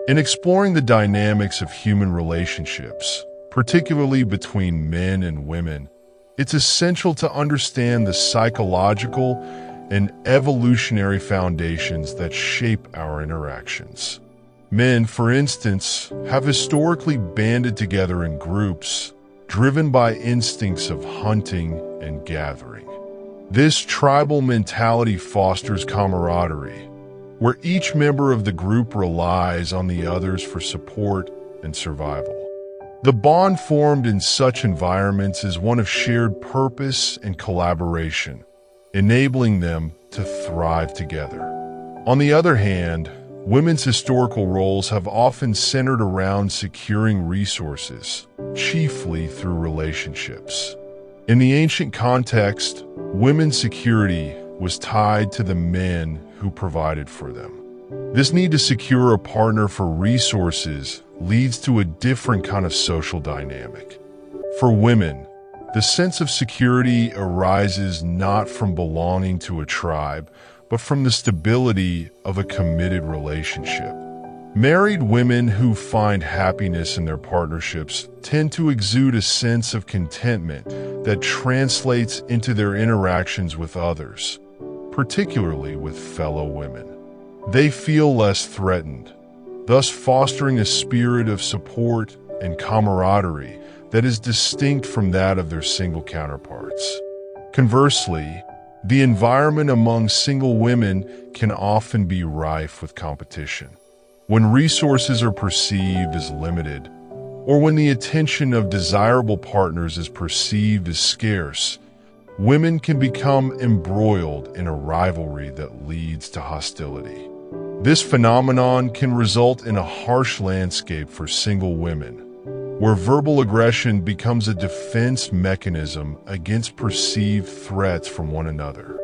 In exploring the dynamics of human relationships, particularly between men and women, it's essential to understand the psychological and evolutionary foundations that shape our interactions. Men, for instance, have historically banded together in groups, driven by instincts of hunting and gathering. This tribal mentality fosters camaraderie, where each member of the group relies on the others for support and survival. The bond formed in such environments is one of shared purpose and collaboration, enabling them to thrive together. On the other hand, women's historical roles have often centered around securing resources, chiefly through relationships. In the ancient context, women's security was tied to the men who provided for them. This need to secure a partner for resources leads to a different kind of social dynamic. For women, the sense of security arises not from belonging to a tribe, but from the stability of a committed relationship. Married women who find happiness in their partnerships tend to exude a sense of contentment that translates into their interactions with others, particularly with fellow women. They feel less threatened, thus fostering a spirit of support and camaraderie that is distinct from that of their single counterparts. Conversely, the environment among single women can often be rife with competition. When resources are perceived as limited, or when the attention of desirable partners is perceived as scarce, women can become embroiled in a rivalry that leads to hostility. This phenomenon can result in a harsh landscape for single women, where verbal aggression becomes a defense mechanism against perceived threats from one another.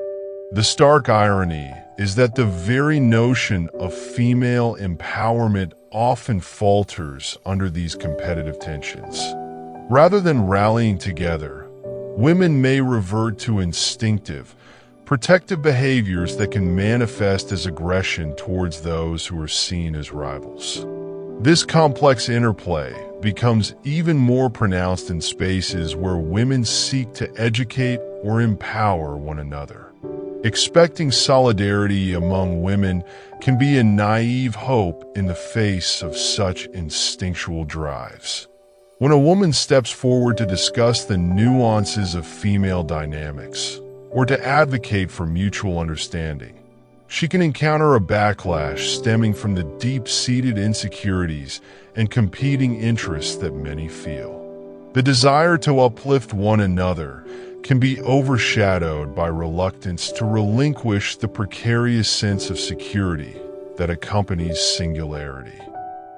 The stark irony is that the very notion of female empowerment often falters under these competitive tensions. Rather than rallying together, women may revert to instinctive, protective behaviors that can manifest as aggression towards those who are seen as rivals. This complex interplay becomes even more pronounced in spaces where women seek to educate or empower one another. Expecting solidarity among women can be a naive hope in the face of such instinctual drives. When a woman steps forward to discuss the nuances of female dynamics, or to advocate for mutual understanding, she can encounter a backlash stemming from the deep-seated insecurities and competing interests that many feel. The desire to uplift one another can be overshadowed by reluctance to relinquish the precarious sense of security that accompanies singularity.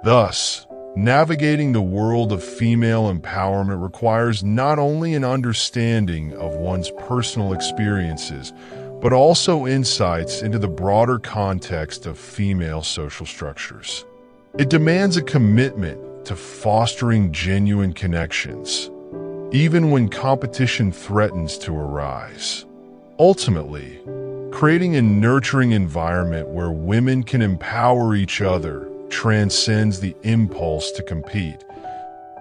Thus, navigating the world of female empowerment requires not only an understanding of one's personal experiences, but also insights into the broader context of female social structures. It demands a commitment to fostering genuine connections, even when competition threatens to arise. Ultimately, creating a nurturing environment where women can empower each other transcends the impulse to compete.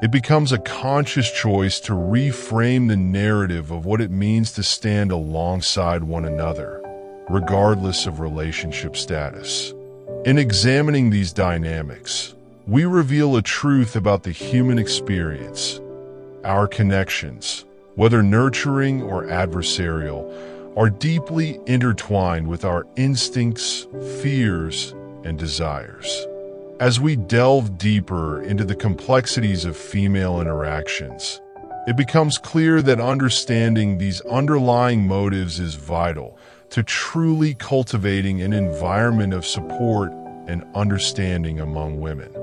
It becomes a conscious choice to reframe the narrative of what it means to stand alongside one another, regardless of relationship status. In examining these dynamics, we reveal a truth about the human experience. Our connections, whether nurturing or adversarial, are deeply intertwined with our instincts, fears, and desires. As we delve deeper into the complexities of female interactions, it becomes clear that understanding these underlying motives is vital to truly cultivating an environment of support and understanding among women.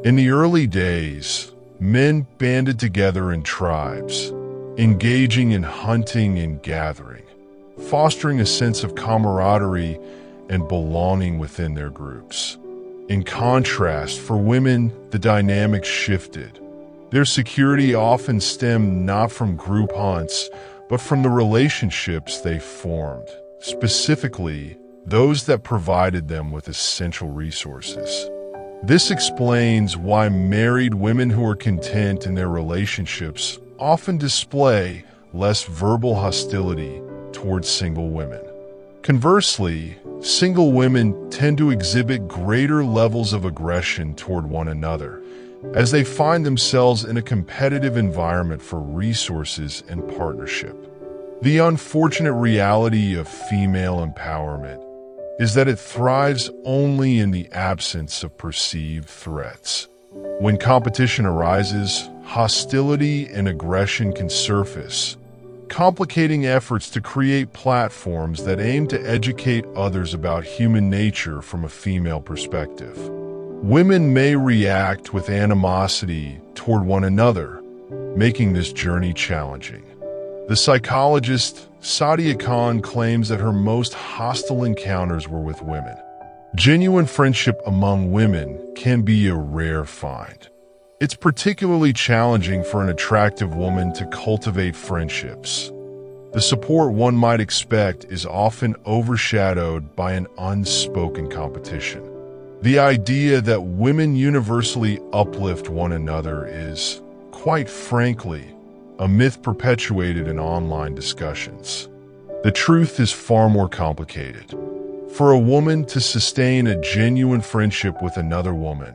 In the early days, men banded together in tribes, engaging in hunting and gathering, fostering a sense of camaraderie and belonging within their groups. In contrast, for women, the dynamics shifted. Their security often stemmed not from group hunts, but from the relationships they formed, specifically those that provided them with essential resources. This explains why married women who are content in their relationships often display less verbal hostility towards single women. Conversely, single women tend to exhibit greater levels of aggression toward one another, as they find themselves in a competitive environment for resources and partnership. The unfortunate reality of female empowerment is that it thrives only in the absence of perceived threats. When competition arises, hostility and aggression can surface, complicating efforts to create platforms that aim to educate others about human nature from a female perspective. Women may react with animosity toward one another, making this journey challenging. The psychologist Saadia Khan claims that her most hostile encounters were with women. Genuine friendship among women can be a rare find. It's particularly challenging for an attractive woman to cultivate friendships. The support one might expect is often overshadowed by an unspoken competition. The idea that women universally uplift one another is, quite frankly, a myth perpetuated in online discussions. The truth is far more complicated. For a woman to sustain a genuine friendship with another woman,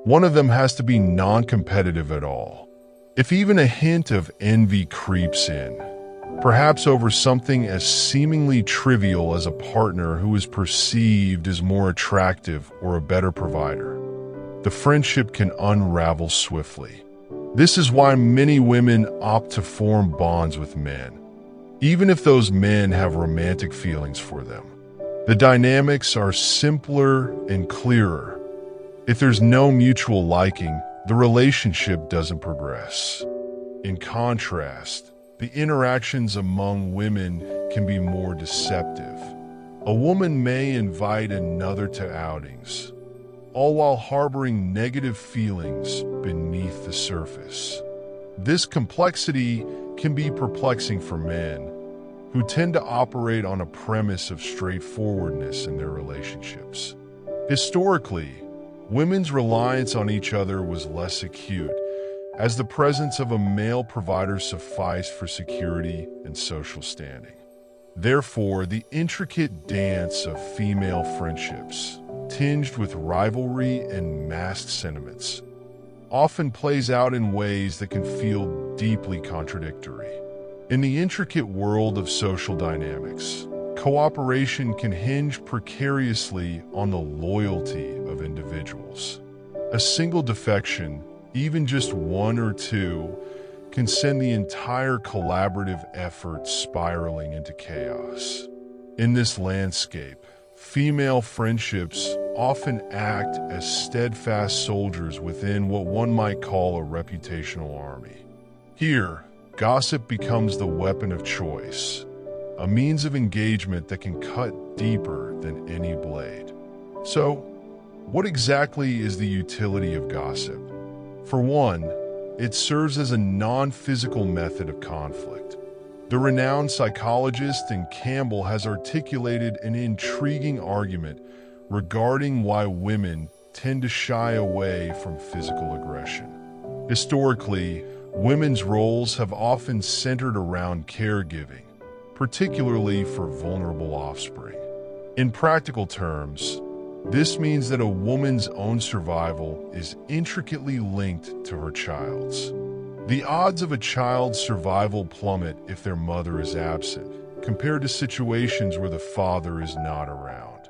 one of them has to be non-competitive at all. If even a hint of envy creeps in, perhaps over something as seemingly trivial as a partner who is perceived as more attractive or a better provider, the friendship can unravel swiftly. This is why many women opt to form bonds with men, even if those men have romantic feelings for them. The dynamics are simpler and clearer. If there's no mutual liking, the relationship doesn't progress. In contrast, the interactions among women can be more deceptive. A woman may invite another to outings, all while harboring negative feelings beneath the surface. This complexity can be perplexing for men, who tend to operate on a premise of straightforwardness in their relationships. Historically, women's reliance on each other was less acute, as the presence of a male provider sufficed for security and social standing. Therefore, the intricate dance of female friendships, tinged with rivalry and masked sentiments, often plays out in ways that can feel deeply contradictory. In the intricate world of social dynamics, cooperation can hinge precariously on the loyalty of individuals. A single defection, even just one or two, can send the entire collaborative effort spiraling into chaos. In this landscape, female friendships often act as steadfast soldiers within what one might call a reputational army. Here, gossip becomes the weapon of choice, a means of engagement that can cut deeper than any blade. So, what exactly is the utility of gossip? For one, it serves as a non-physical method of conflict. The renowned psychologist and Campbell has articulated an intriguing argument regarding why women tend to shy away from physical aggression. Historically, women's roles have often centered around caregiving, particularly for vulnerable offspring. In practical terms, this means that a woman's own survival is intricately linked to her child's. The odds of a child's survival plummet if their mother is absent, compared to situations where the father is not around.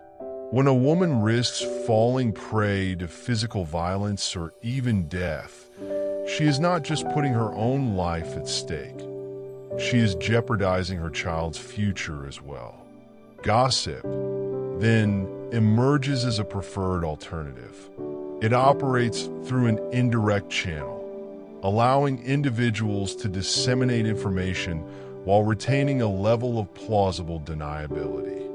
When a woman risks falling prey to physical violence or even death, she is not just putting her own life at stake. She is jeopardizing her child's future as well. Gossip, then, emerges as a preferred alternative. It operates through an indirect channel, allowing individuals to disseminate information while retaining a level of plausible deniability.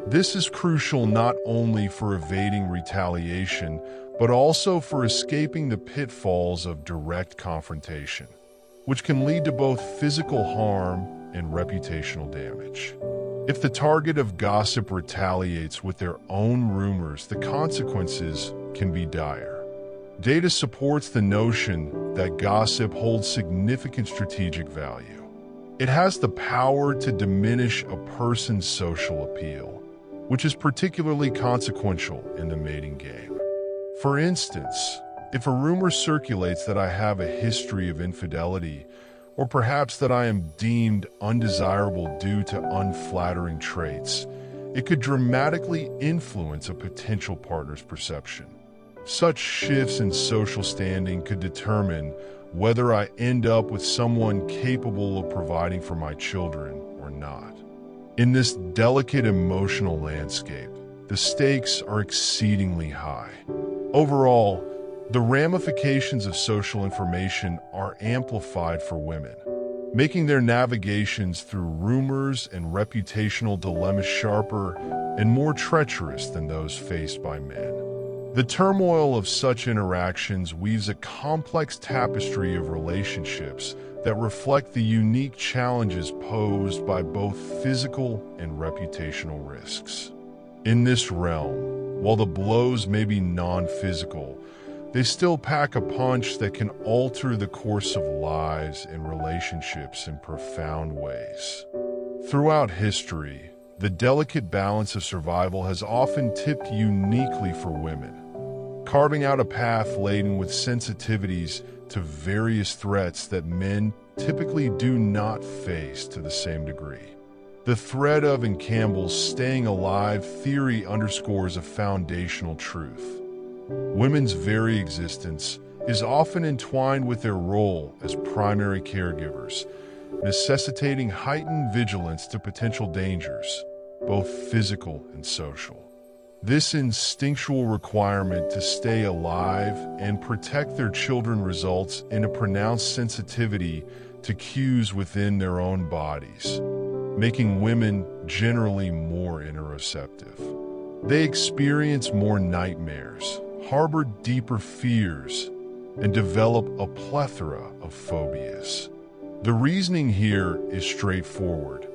This is crucial not only for evading retaliation, but also for escaping the pitfalls of direct confrontation, which can lead to both physical harm and reputational damage. If the target of gossip retaliates with their own rumors, the consequences can be dire. Data supports the notion that gossip holds significant strategic value. It has the power to diminish a person's social appeal, which is particularly consequential in the mating game. For instance, if a rumor circulates that I have a history of infidelity, or perhaps that I am deemed undesirable due to unflattering traits, it could dramatically influence a potential partner's perception. Such shifts in social standing could determine whether I end up with someone capable of providing for my children or not. In this delicate emotional landscape, the stakes are exceedingly high. Overall, the ramifications of social information are amplified for women, making their navigations through rumors and reputational dilemmas sharper and more treacherous than those faced by men. The turmoil of such interactions weaves a complex tapestry of relationships that reflect the unique challenges posed by both physical and reputational risks. In this realm, while the blows may be non-physical, they still pack a punch that can alter the course of lives and relationships in profound ways. Throughout history, the delicate balance of survival has often tipped uniquely for women, carving out a path laden with sensitivities to various threats that men typically do not face to the same degree. The thread of and Campbell's staying alive theory underscores a foundational truth. Women's very existence is often entwined with their role as primary caregivers, necessitating heightened vigilance to potential dangers, both physical and social. This instinctual requirement to stay alive and protect their children results in a pronounced sensitivity to cues within their own bodies, making women generally more interoceptive. They experience more nightmares, harbor deeper fears, and develop a plethora of phobias. The reasoning here is straightforward.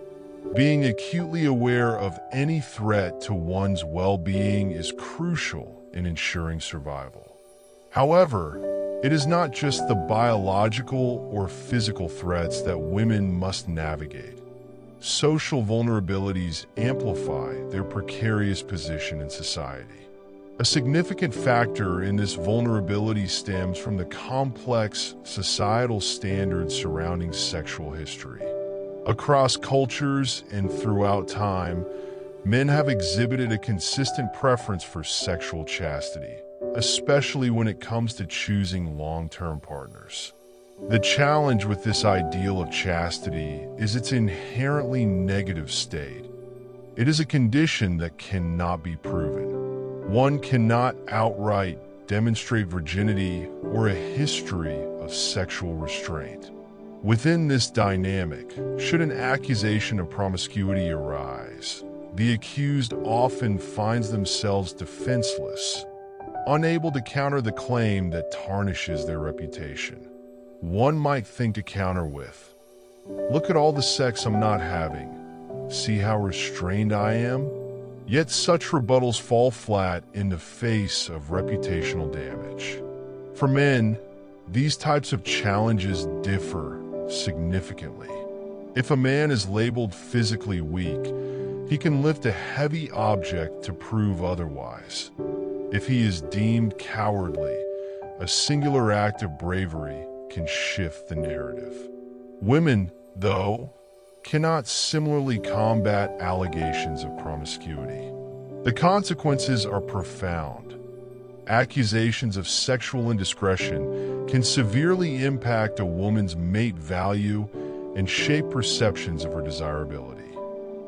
Being acutely aware of any threat to one's well-being is crucial in ensuring survival. However, it is not just the biological or physical threats that women must navigate. Social vulnerabilities amplify their precarious position in society. A significant factor in this vulnerability stems from the complex societal standards surrounding sexual history. Across cultures and throughout time, men have exhibited a consistent preference for sexual chastity, especially when it comes to choosing long-term partners. The challenge with this ideal of chastity is its inherently negative state. It is a condition that cannot be proven. One cannot outright demonstrate virginity or a history of sexual restraint. Within this dynamic, should an accusation of promiscuity arise, the accused often finds themselves defenseless, unable to counter the claim that tarnishes their reputation. One might think to counter with, "Look at all the sex I'm not having. See how restrained I am?" Yet such rebuttals fall flat in the face of reputational damage. For men, these types of challenges differ significantly. If a man is labeled physically weak, he can lift a heavy object to prove otherwise. If he is deemed cowardly, a singular act of bravery can shift the narrative. Women, though, cannot similarly combat allegations of promiscuity. The consequences are profound. Accusations of sexual indiscretion can severely impact a woman's mate value and shape perceptions of her desirability.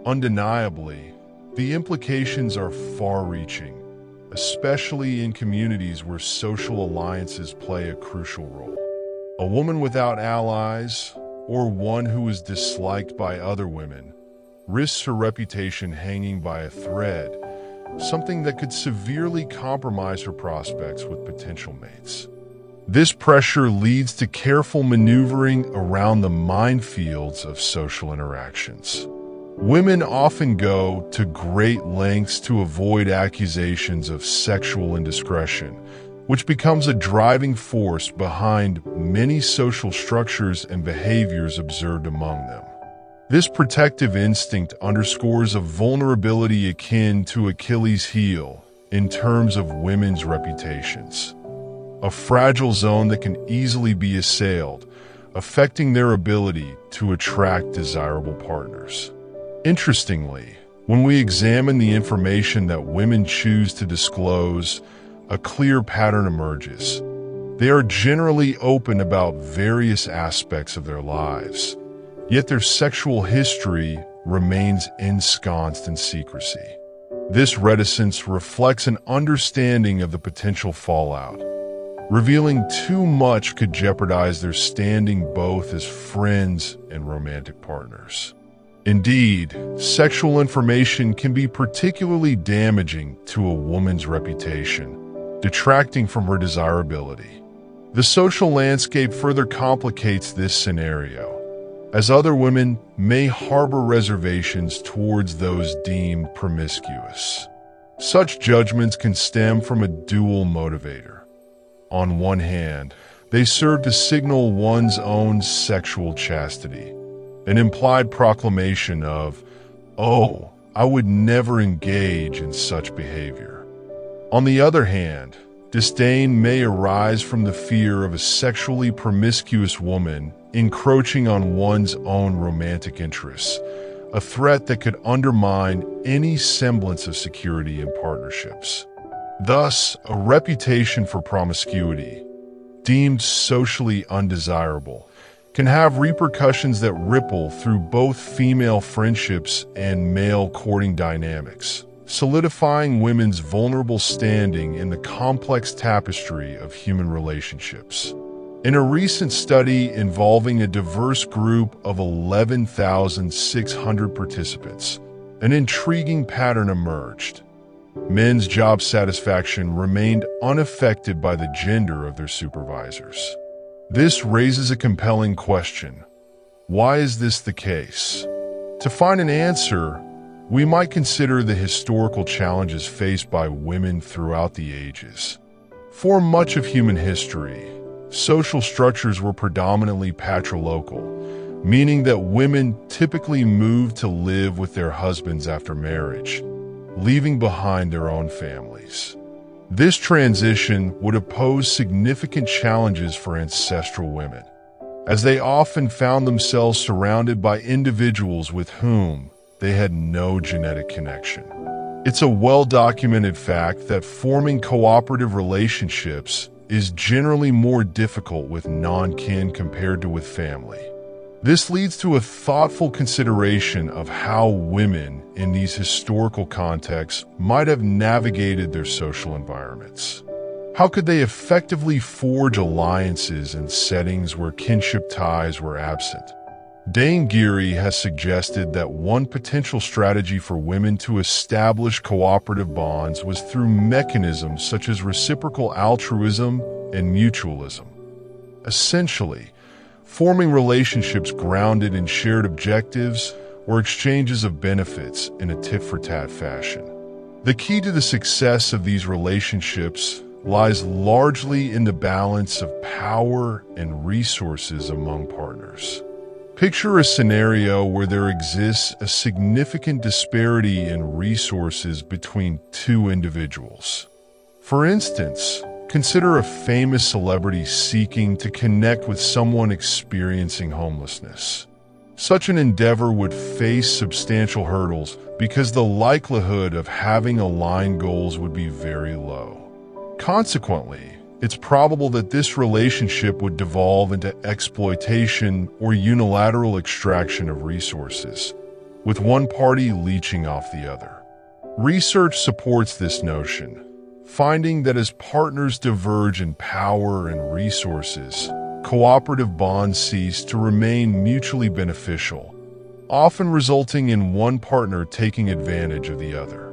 Undeniably, the implications are far-reaching, especially in communities where social alliances play a crucial role. A woman without allies, or one who is disliked by other women, risks her reputation hanging by a thread, something that could severely compromise her prospects with potential mates. This pressure leads to careful maneuvering around the minefields of social interactions. Women often go to great lengths to avoid accusations of sexual indiscretion, which becomes a driving force behind many social structures and behaviors observed among them. This protective instinct underscores a vulnerability akin to Achilles' heel in terms of women's reputations, a fragile zone that can easily be assailed, affecting their ability to attract desirable partners. Interestingly, when we examine the information that women choose to disclose, a clear pattern emerges. They are generally open about various aspects of their lives, yet their sexual history remains ensconced in secrecy. This reticence reflects an understanding of the potential fallout. Revealing too much could jeopardize their standing both as friends and romantic partners. Indeed, sexual information can be particularly damaging to a woman's reputation, detracting from her desirability. The social landscape further complicates this scenario, as other women may harbor reservations towards those deemed promiscuous. Such judgments can stem from a dual motivator. On one hand, they serve to signal one's own sexual chastity, an implied proclamation of, "Oh, I would never engage in such behavior." On the other hand, disdain may arise from the fear of a sexually promiscuous woman encroaching on one's own romantic interests, a threat that could undermine any semblance of security in partnerships. Thus, a reputation for promiscuity, deemed socially undesirable, can have repercussions that ripple through both female friendships and male courting dynamics, solidifying women's vulnerable standing in the complex tapestry of human relationships. In a recent study involving a diverse group of 11,600 participants, an intriguing pattern emerged. Men's job satisfaction remained unaffected by the gender of their supervisors. This raises a compelling question. Why is this the case? To find an answer, we might consider the historical challenges faced by women throughout the ages. For much of human history, social structures were predominantly patrilocal, meaning that women typically moved to live with their husbands after marriage, leaving behind their own families. This transition would have posed significant challenges for ancestral women, as they often found themselves surrounded by individuals with whom they had no genetic connection. It's a well-documented fact that forming cooperative relationships is generally more difficult with non-kin compared to with family. This leads to a thoughtful consideration of how women in these historical contexts might have navigated their social environments. How could they effectively forge alliances in settings where kinship ties were absent? Dane Geary has suggested that one potential strategy for women to establish cooperative bonds was through mechanisms such as reciprocal altruism and mutualism. Essentially, forming relationships grounded in shared objectives or exchanges of benefits in a tit-for-tat fashion. The key to the success of these relationships lies largely in the balance of power and resources among partners. Picture a scenario where there exists a significant disparity in resources between two individuals. For instance, consider a famous celebrity seeking to connect with someone experiencing homelessness. Such an endeavor would face substantial hurdles because the likelihood of having aligned goals would be very low. Consequently, it's probable that this relationship would devolve into exploitation or unilateral extraction of resources, with one party leeching off the other. Research supports this notion, finding that as partners diverge in power and resources, cooperative bonds cease to remain mutually beneficial, often resulting in one partner taking advantage of the other.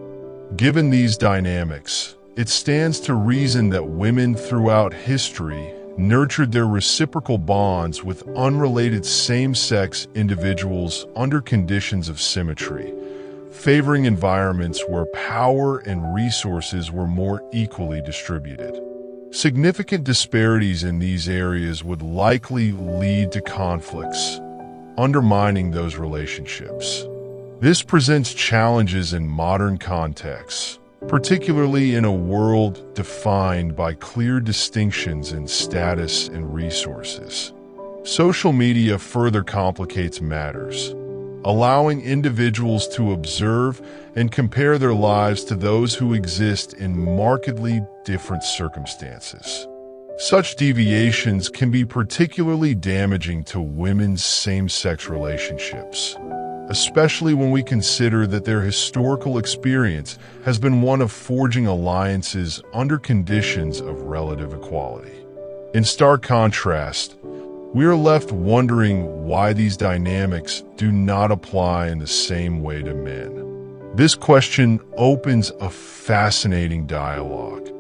Given these dynamics, it stands to reason that women throughout history nurtured their reciprocal bonds with unrelated same-sex individuals under conditions of symmetry, favoring environments where power and resources were more equally distributed. Significant disparities in these areas would likely lead to conflicts, undermining those relationships. This presents challenges in modern contexts, particularly in a world defined by clear distinctions in status and resources. Social media further complicates matters, allowing individuals to observe and compare their lives to those who exist in markedly different circumstances. Such deviations can be particularly damaging to women's same-sex relationships, especially when we consider that their historical experience has been one of forging alliances under conditions of relative equality. In stark contrast, we are left wondering why these dynamics do not apply in the same way to men. This question opens a fascinating dialogue.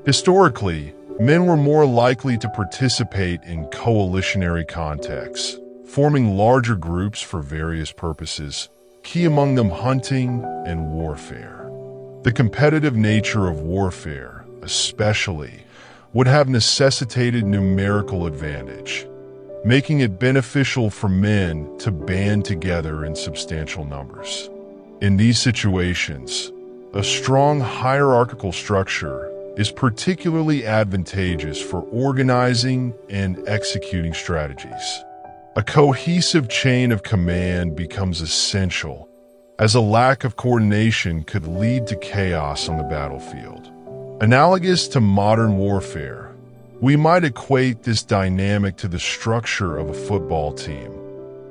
Historically, men were more likely to participate in coalitionary contexts, forming larger groups for various purposes, key among them hunting and warfare. The competitive nature of warfare, especially, would have necessitated numerical advantage, making it beneficial for men to band together in substantial numbers. In these situations, a strong hierarchical structure is particularly advantageous for organizing and executing strategies. A cohesive chain of command becomes essential, as a lack of coordination could lead to chaos on the battlefield. Analogous to modern warfare, we might equate this dynamic to the structure of a football team,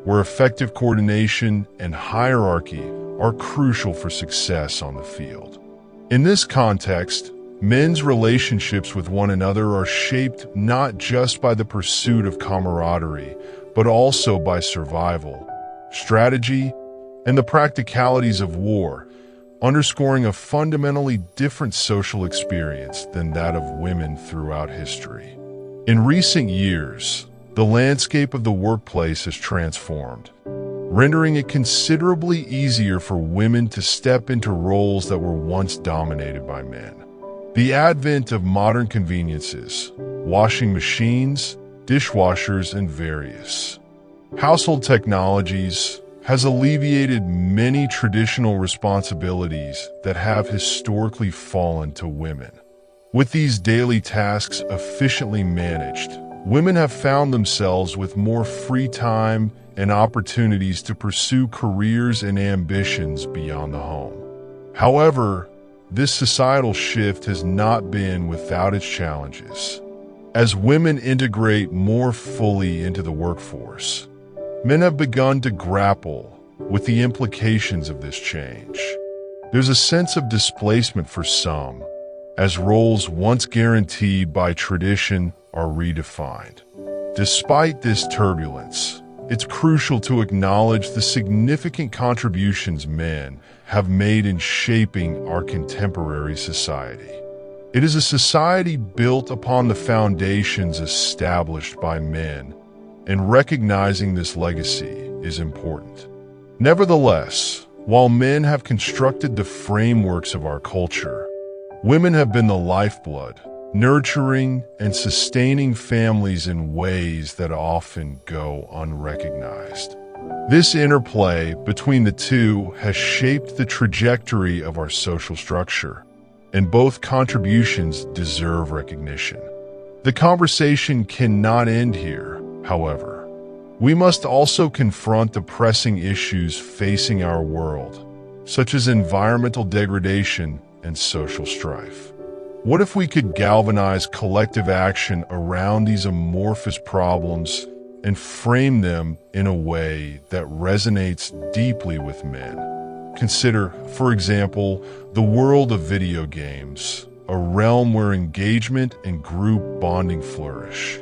where effective coordination and hierarchy are crucial for success on the field. In this context, men's relationships with one another are shaped not just by the pursuit of camaraderie, but also by survival, strategy, and the practicalities of war, underscoring a fundamentally different social experience than that of women throughout history. In recent years, the landscape of the workplace has transformed, rendering it considerably easier for women to step into roles that were once dominated by men. The advent of modern conveniences, washing machines, dishwashers, and various household technologies has alleviated many traditional responsibilities that have historically fallen to women. With these daily tasks efficiently managed, women have found themselves with more free time and opportunities to pursue careers and ambitions beyond the home. However, this societal shift has not been without its challenges. As women integrate more fully into the workforce, men have begun to grapple with the implications of this change. There's a sense of displacement for some, as roles once guaranteed by tradition are redefined. Despite this turbulence, it's crucial to acknowledge the significant contributions men have made in shaping our contemporary society. It is a society built upon the foundations established by men, and recognizing this legacy is important. Nevertheless, while men have constructed the frameworks of our culture, women have been the lifeblood, nurturing and sustaining families in ways that often go unrecognized. This interplay between the two has shaped the trajectory of our social structure, and both contributions deserve recognition. The conversation cannot end here, however. We must also confront the pressing issues facing our world, such as environmental degradation and social strife. What if we could galvanize collective action around these amorphous problems and frame them in a way that resonates deeply with men? Consider, for example, the world of video games, a realm where engagement and group bonding flourish.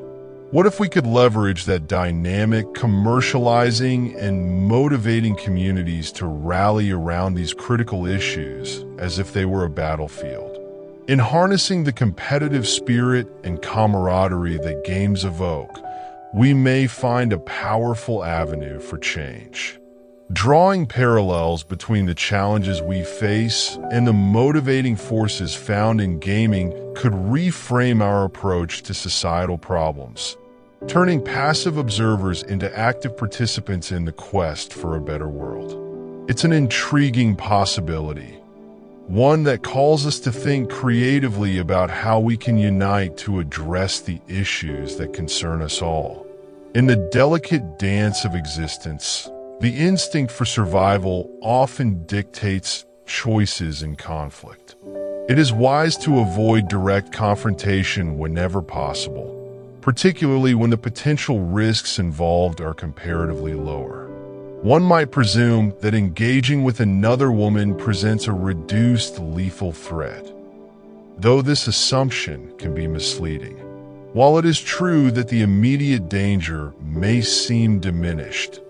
What if we could leverage that dynamic, commercializing, and motivating communities to rally around these critical issues as if they were a battlefield? In harnessing the competitive spirit and camaraderie that games evoke, we may find a powerful avenue for change. Drawing parallels between the challenges we face and the motivating forces found in gaming could reframe our approach to societal problems, turning passive observers into active participants in the quest for a better world. It's an intriguing possibility, one that calls us to think creatively about how we can unite to address the issues that concern us all. In the delicate dance of existence, the instinct for survival often dictates choices in conflict. It is wise to avoid direct confrontation whenever possible, particularly when the potential risks involved are comparatively lower. One might presume that engaging with another woman presents a reduced lethal threat, though this assumption can be misleading. While it is true that the immediate danger may seem diminished,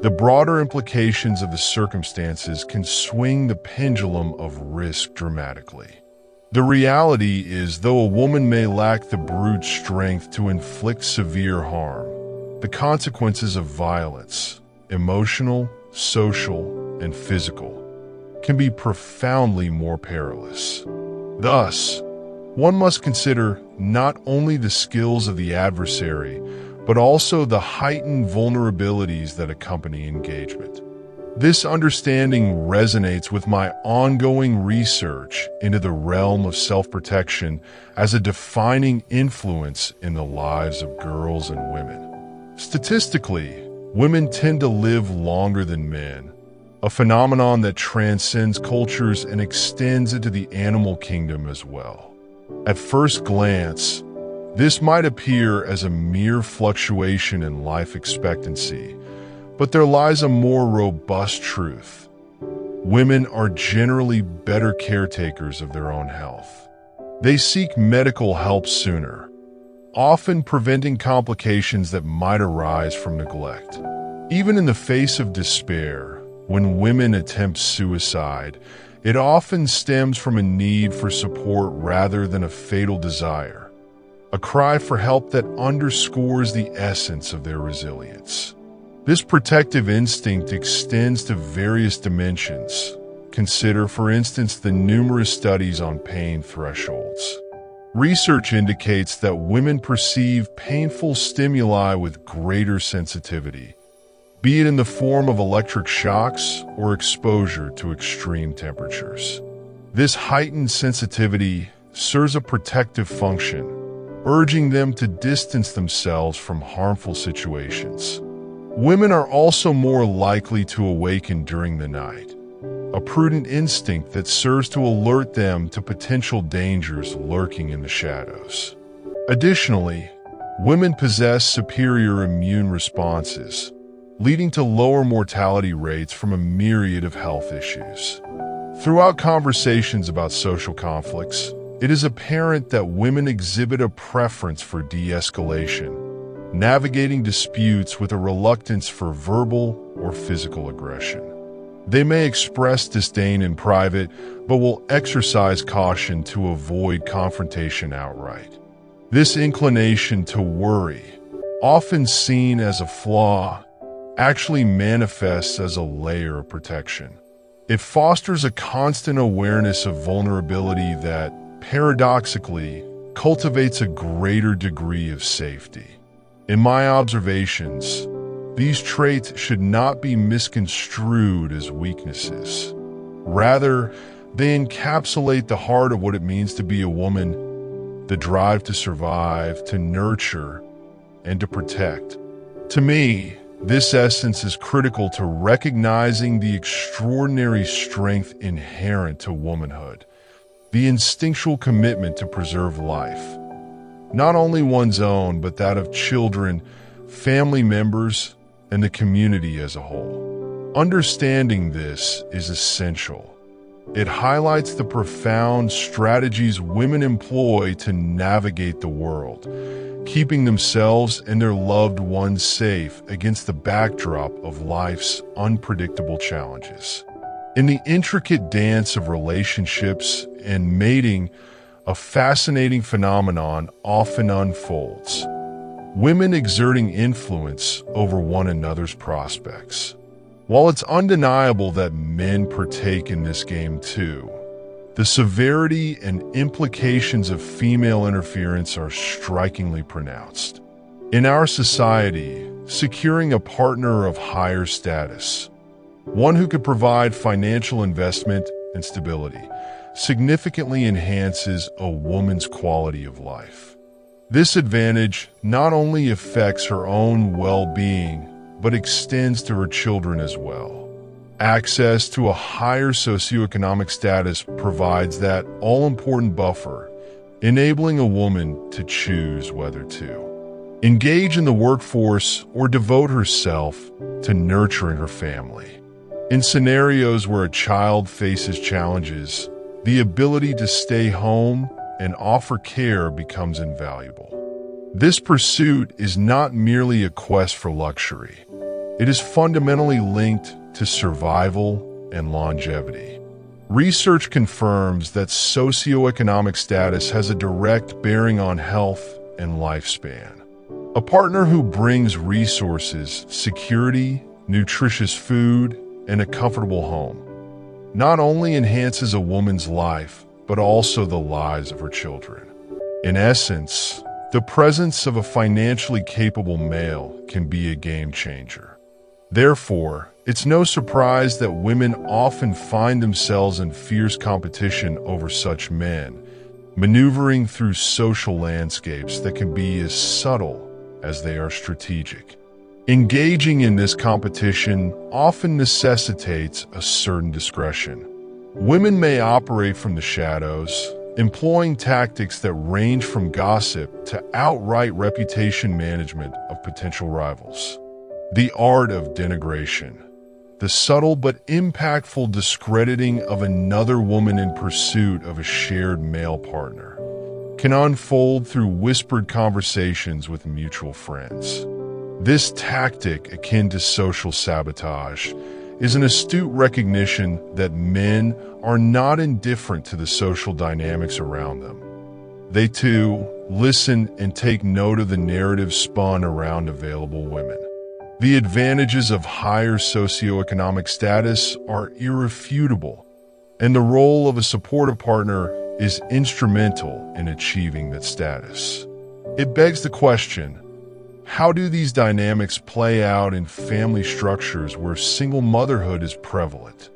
the broader implications of the circumstances can swing the pendulum of risk dramatically. The reality is, though a woman may lack the brute strength to inflict severe harm, the consequences of violence, emotional, social, and physical, can be profoundly more perilous. Thus, one must consider not only the skills of the adversary, but also the heightened vulnerabilities that accompany engagement. This understanding resonates with my ongoing research into the realm of self-protection as a defining influence in the lives of girls and women. Statistically, women tend to live longer than men, a phenomenon that transcends cultures and extends into the animal kingdom as well. At first glance, this might appear as a mere fluctuation in life expectancy, but there lies a more robust truth. Women are generally better caretakers of their own health. They seek medical help sooner, often preventing complications that might arise from neglect. Even in the face of despair, when women attempt suicide, it often stems from a need for support rather than a fatal desire, a cry for help that underscores the essence of their resilience. This protective instinct extends to various dimensions. Consider, for instance, the numerous studies on pain thresholds. Research indicates that women perceive painful stimuli with greater sensitivity, be it in the form of electric shocks or exposure to extreme temperatures. This heightened sensitivity serves a protective function, urging them to distance themselves from harmful situations. Women are also more likely to awaken during the night, a prudent instinct that serves to alert them to potential dangers lurking in the shadows. Additionally, women possess superior immune responses, leading to lower mortality rates from a myriad of health issues. Throughout conversations about social conflicts, it is apparent that women exhibit a preference for de-escalation, navigating disputes with a reluctance for verbal or physical aggression. They may express disdain in private, but will exercise caution to avoid confrontation outright. This inclination to worry, often seen as a flaw, actually manifests as a layer of protection. It fosters a constant awareness of vulnerability that, paradoxically, cultivates a greater degree of safety. In my observations, these traits should not be misconstrued as weaknesses. Rather, they encapsulate the heart of what it means to be a woman, the drive to survive, to nurture, and to protect. To me, this essence is critical to recognizing the extraordinary strength inherent to womanhood, the instinctual commitment to preserve life, not only one's own, but that of children, family members, and the community as a whole. Understanding this is essential. It highlights the profound strategies women employ to navigate the world, keeping themselves and their loved ones safe against the backdrop of life's unpredictable challenges. In the intricate dance of relationships and mating, a fascinating phenomenon often unfolds. Women exerting influence over one another's prospects. While it's undeniable that men partake in this game too, the severity and implications of female interference are strikingly pronounced. In our society, securing a partner of higher status, one who could provide financial investment and stability, significantly enhances a woman's quality of life. This advantage not only affects her own well-being, but extends to her children as well. Access to a higher socioeconomic status provides that all-important buffer, enabling a woman to choose whether to engage in the workforce or devote herself to nurturing her family. In scenarios where a child faces challenges, the ability to stay home and offer care becomes invaluable. This pursuit is not merely a quest for luxury. It is fundamentally linked to survival and longevity. Research confirms that socioeconomic status has a direct bearing on health and lifespan. A partner who brings resources, security, nutritious food, and a comfortable home not only enhances a woman's life, but also the lives of her children. In essence, the presence of a financially capable male can be a game changer. Therefore, it's no surprise that women often find themselves in fierce competition over such men, maneuvering through social landscapes that can be as subtle as they are strategic. Engaging in this competition often necessitates a certain discretion. Women may operate from the shadows, employing tactics that range from gossip to outright reputation management of potential rivals. The art of denigration, the subtle but impactful discrediting of another woman in pursuit of a shared male partner, can unfold through whispered conversations with mutual friends. This tactic, akin to social sabotage, is an astute recognition that men are not indifferent to the social dynamics around them. They too listen and take note of the narrative spun around available women. The advantages of higher socioeconomic status are irrefutable, and the role of a supportive partner is instrumental in achieving that status. It begs the question, how do these dynamics play out in family structures where single motherhood is prevalent?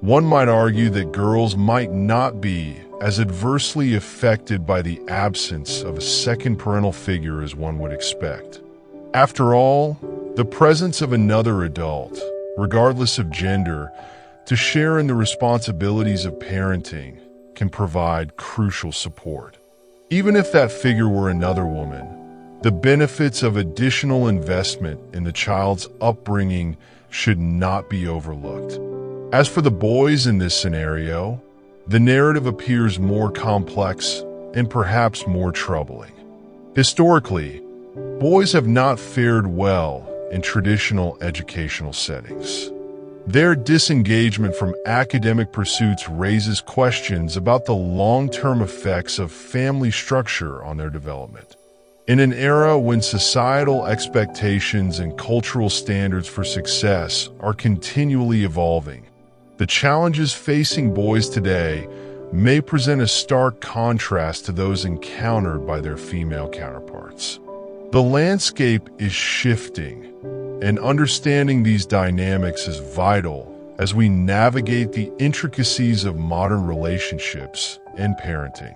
One might argue that girls might not be as adversely affected by the absence of a second parental figure as one would expect. After all, the presence of another adult, regardless of gender, to share in the responsibilities of parenting can provide crucial support. Even if that figure were another woman, the benefits of additional investment in the child's upbringing should not be overlooked. As for the boys in this scenario, the narrative appears more complex and perhaps more troubling. Historically, boys have not fared well in traditional educational settings. Their disengagement from academic pursuits raises questions about the long-term effects of family structure on their development. In an era when societal expectations and cultural standards for success are continually evolving, the challenges facing boys today may present a stark contrast to those encountered by their female counterparts. The landscape is shifting, and understanding these dynamics is vital as we navigate the intricacies of modern relationships and parenting.